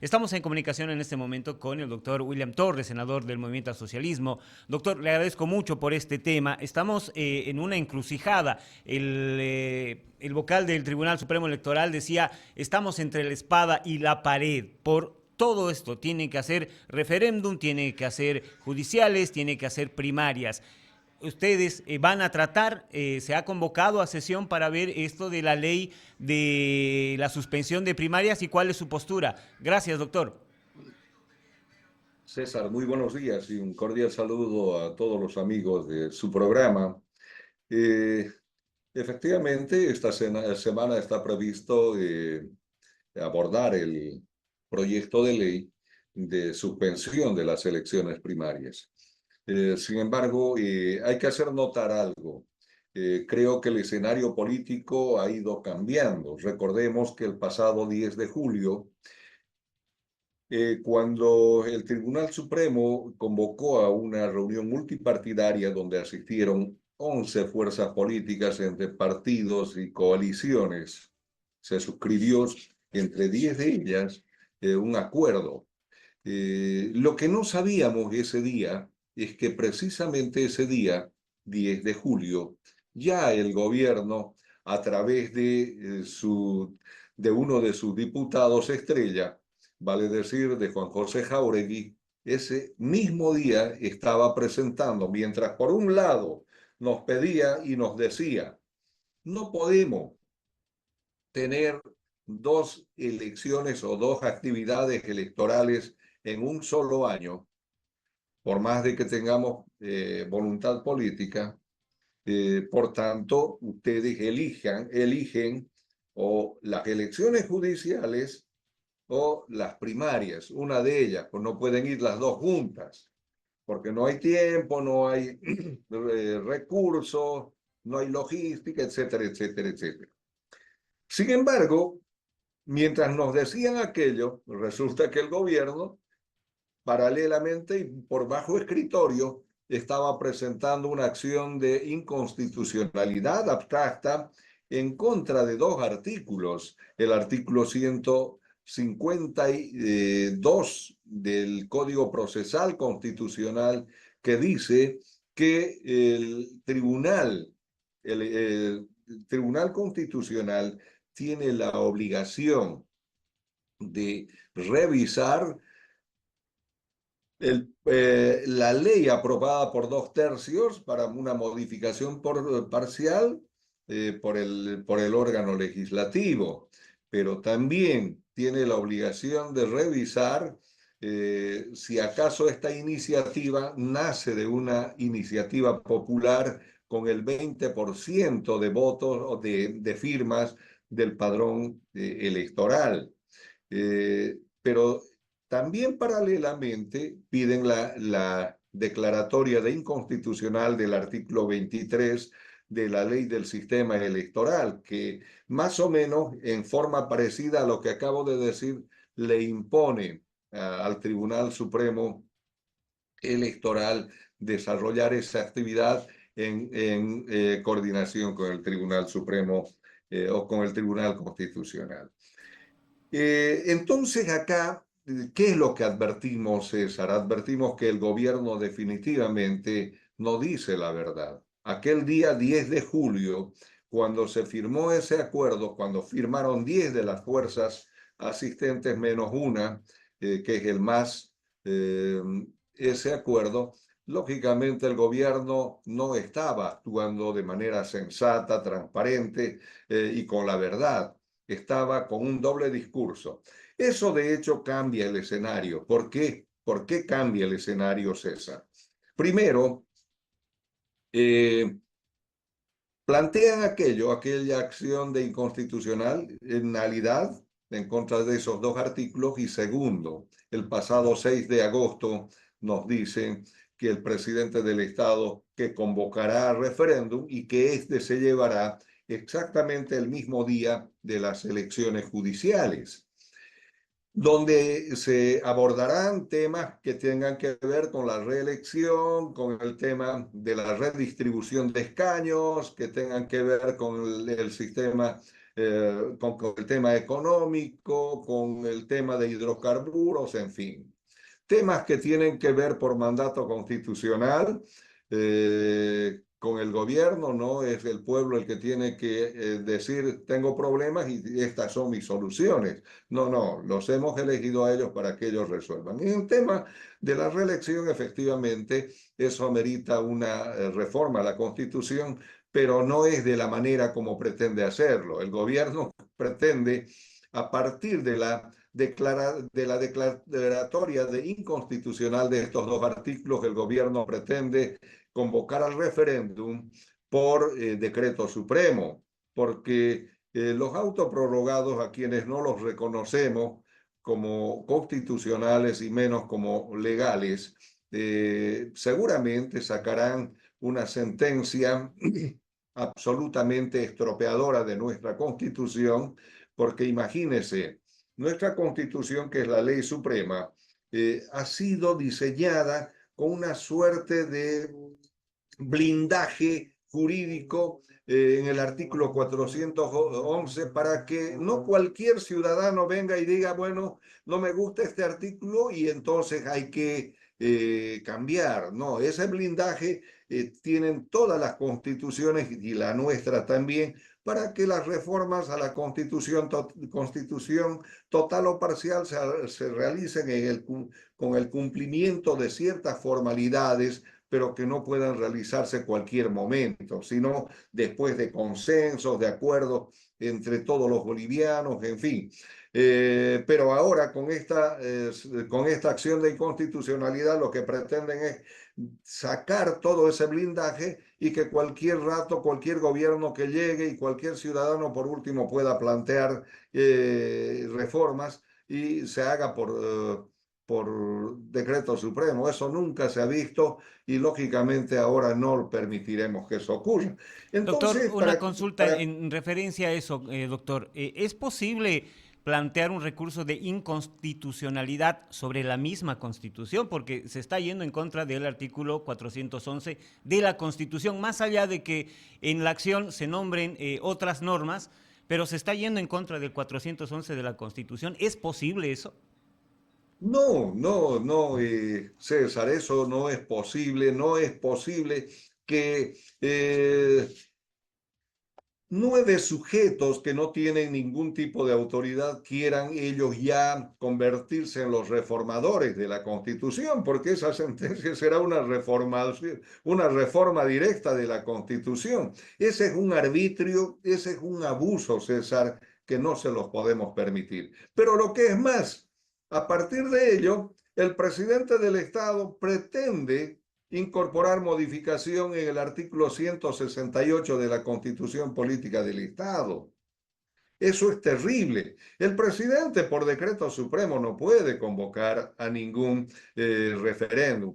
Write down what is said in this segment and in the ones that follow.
Estamos en comunicación en este momento con el doctor William Torres, senador del Movimiento al Socialismo. Doctor, le agradezco mucho por este tema. Estamos en una encrucijada. El vocal del Tribunal Supremo Electoral decía, estamos entre la espada y la pared por todo esto. Tiene que hacer referéndum, tiene que hacer judiciales, tiene que hacer primarias. Ustedes van a tratar, se ha convocado a sesión para ver esto de la ley de la suspensión de primarias y cuál es su postura. Gracias, doctor. César, muy buenos días y un cordial saludo a todos los amigos de su programa. Eh, Efectivamente, esta semana está previsto abordar el proyecto de ley de suspensión de las elecciones primarias. Sin embargo, hay que hacer notar algo. Creo que el escenario político ha ido cambiando. Recordemos que el pasado 10 de julio cuando el Tribunal Supremo convocó a una reunión multipartidaria donde asistieron 11 fuerzas políticas entre partidos y coaliciones, se suscribió entre 10 de ellas un acuerdo. Lo que no sabíamos ese día es que precisamente ese día, 10 de julio, ya el gobierno, a través de uno de sus diputados estrella, vale decir, de Juan José Jáuregui, ese mismo día estaba presentando, mientras por un lado nos pedía y nos decía, no podemos tener dos elecciones o dos actividades electorales en un solo año, por más de que tengamos voluntad política. Por tanto, ustedes eligen o las elecciones judiciales o las primarias, una de ellas, pues no pueden ir las dos juntas, porque no hay tiempo, no hay recursos, no hay logística, etcétera, etcétera, etcétera. Sin embargo, mientras nos decían aquello, resulta que el gobierno, paralelamente y por bajo escritorio, estaba presentando una acción de inconstitucionalidad abstracta en contra de dos artículos, el artículo 152 del Código Procesal Constitucional, que dice que el Tribunal Constitucional tiene la obligación de revisar la ley aprobada por 2/3 para una modificación parcial por el órgano legislativo, pero también tiene la obligación de revisar si acaso esta iniciativa nace de una iniciativa popular con el 20% de votos o de firmas del padrón electoral. Pero también paralelamente piden la declaratoria de inconstitucional del artículo 23 de la ley del sistema electoral, que más o menos en forma parecida a lo que acabo de decir, le impone al Tribunal Supremo Electoral desarrollar esa actividad en coordinación con el Tribunal Supremo o con el Tribunal Constitucional. Entonces acá, ¿qué es lo que advertimos, César? Advertimos que el gobierno definitivamente no dice la verdad. Aquel día 10 de julio, cuando se firmó ese acuerdo, cuando firmaron 10 de las fuerzas asistentes menos una, que es el MAS, eh, ese acuerdo, lógicamente el gobierno no estaba actuando de manera sensata, transparente y con la verdad, estaba con un doble discurso. Eso de hecho cambia el escenario. ¿Por qué? ¿Por qué cambia el escenario, César? Primero, eh, plantean aquella acción de inconstitucionalidad en contra de esos dos artículos. Y segundo, el pasado 6 de agosto nos dicen que el presidente del Estado que convocará referéndum y que este se llevará exactamente el mismo día de las elecciones judiciales, donde se abordarán temas que tengan que ver con la reelección, con el tema de la redistribución de escaños, que tengan que ver con el sistema con el tema económico, con el tema de hidrocarburos, en fin. Temas que tienen que ver por mandato constitucional con el gobierno, no es el pueblo el que tiene que decir tengo problemas y estas son mis soluciones. No, no, los hemos elegido a ellos para que ellos resuelvan. Y el tema de la reelección, efectivamente, eso amerita una reforma a la Constitución, pero no es de la manera como pretende hacerlo. El gobierno pretende, a partir de la declaratoria de inconstitucional de estos dos artículos, el gobierno pretende convocar al referéndum por decreto supremo, porque los autoprorrogados, a quienes no los reconocemos como constitucionales y menos como legales, seguramente sacarán una sentencia absolutamente estropeadora de nuestra Constitución, porque imagínese, nuestra Constitución, que es la ley suprema, ha sido diseñada con una suerte de blindaje jurídico en el artículo 411 para que no cualquier ciudadano venga y diga, bueno, no me gusta este artículo y entonces hay que cambiar. No, ese blindaje tienen todas las constituciones y la nuestra también para que las reformas a la constitución total o parcial se realicen con el cumplimiento de ciertas formalidades, pero que no puedan realizarse cualquier momento, sino después de consensos, de acuerdos entre todos los bolivianos, en fin. Pero ahora con esta acción de inconstitucionalidad lo que pretenden es sacar todo ese blindaje y que cualquier rato, cualquier gobierno que llegue y cualquier ciudadano por último pueda plantear reformas y se haga por decreto supremo. Eso nunca se ha visto y lógicamente ahora no permitiremos que eso ocurra. Doctor, Entonces, una consulta para en referencia a eso, doctor. ¿Es posible plantear un recurso de inconstitucionalidad sobre la misma Constitución? Porque se está yendo en contra del artículo 411 de la Constitución, más allá de que en la acción se nombren otras normas, pero se está yendo en contra del 411 de la Constitución. ¿Es posible eso? No, no, no, César, eso no es posible, no es posible que 9 sujetos que no tienen ningún tipo de autoridad quieran ellos ya convertirse en los reformadores de la Constitución, porque esa sentencia será una reforma directa de la Constitución. Ese es un arbitrio, ese es un abuso, César, que no se los podemos permitir. Pero lo que es más, a partir de ello, el presidente del Estado pretende incorporar modificación en el artículo 168 de la Constitución Política del Estado. Eso es terrible. El presidente por decreto supremo no puede convocar a ningún referéndum.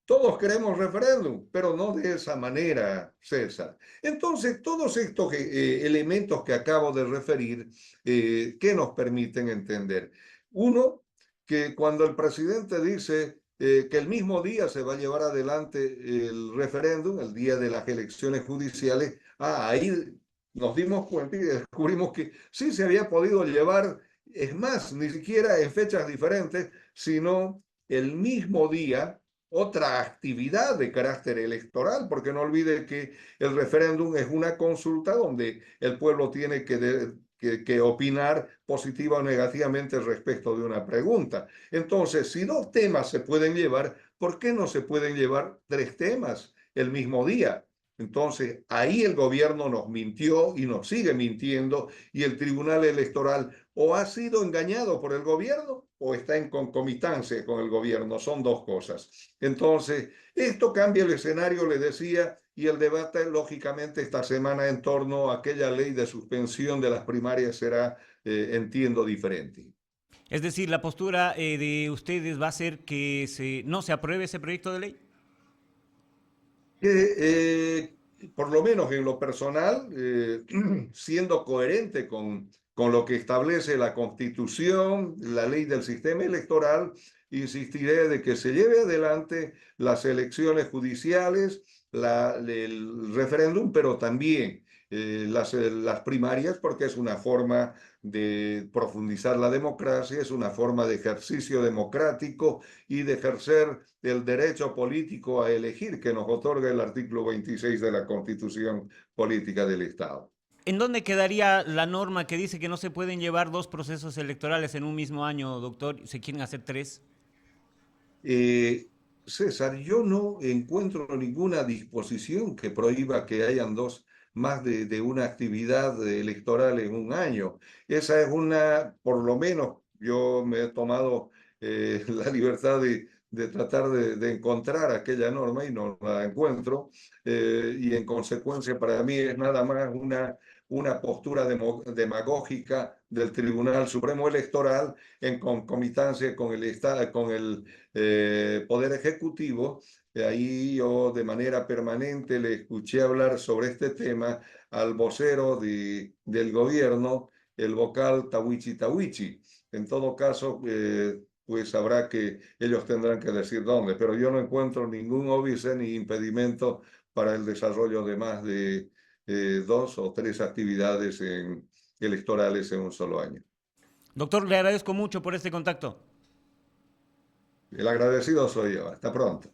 Todos queremos referéndum, pero no de esa manera, César. Entonces, todos estos elementos que acabo de referir, ¿qué nos permiten entender? Uno, que cuando el presidente dice que el mismo día se va a llevar adelante el referéndum, el día de las elecciones judiciales, ahí nos dimos cuenta y descubrimos que sí se había podido llevar, es más, ni siquiera en fechas diferentes, sino el mismo día, otra actividad de carácter electoral, porque no olvide que el referéndum es una consulta donde el pueblo tiene que opinar positiva o negativamente respecto de una pregunta. Entonces, si 2 temas se pueden llevar, ¿por qué no se pueden llevar 3 temas el mismo día? Entonces, ahí el gobierno nos mintió y nos sigue mintiendo y el Tribunal Electoral o ha sido engañado por el gobierno o está en concomitancia con el gobierno. Son dos cosas. Entonces, esto cambia el escenario, le decía, y el debate, lógicamente, esta semana en torno a aquella ley de suspensión de las primarias será, entiendo, diferente. Es decir, la postura de ustedes va a ser que no se apruebe ese proyecto de ley. Por lo menos en lo personal, siendo coherente con lo que establece la Constitución, la ley del sistema electoral, insistiré de que se lleve adelante las elecciones judiciales, el referéndum, pero también las primarias porque es una forma de profundizar la democracia, es una forma de ejercicio democrático y de ejercer el derecho político a elegir que nos otorga el artículo 26 de la Constitución Política del Estado. ¿En dónde quedaría la norma que dice que no se pueden llevar dos procesos electorales en un mismo año, doctor? ¿Se quieren hacer tres? Eh, César, yo no encuentro ninguna disposición que prohíba que hayan más de una actividad electoral en un año. Esa es una, por lo menos yo me he tomado la libertad de tratar de encontrar aquella norma y no la encuentro. Y en consecuencia para mí es nada más una postura demagógica del Tribunal Supremo Electoral en concomitancia con el Poder Ejecutivo. Ahí yo de manera permanente le escuché hablar sobre este tema al vocero del gobierno, el vocal Tawichi Tawichi. En todo caso, pues habrá que, ellos tendrán que decir dónde, pero yo no encuentro ningún óbice ni impedimento para el desarrollo de más de dos o tres actividades electorales en un solo año. Doctor, le agradezco mucho por este contacto. El agradecido soy yo. Hasta pronto.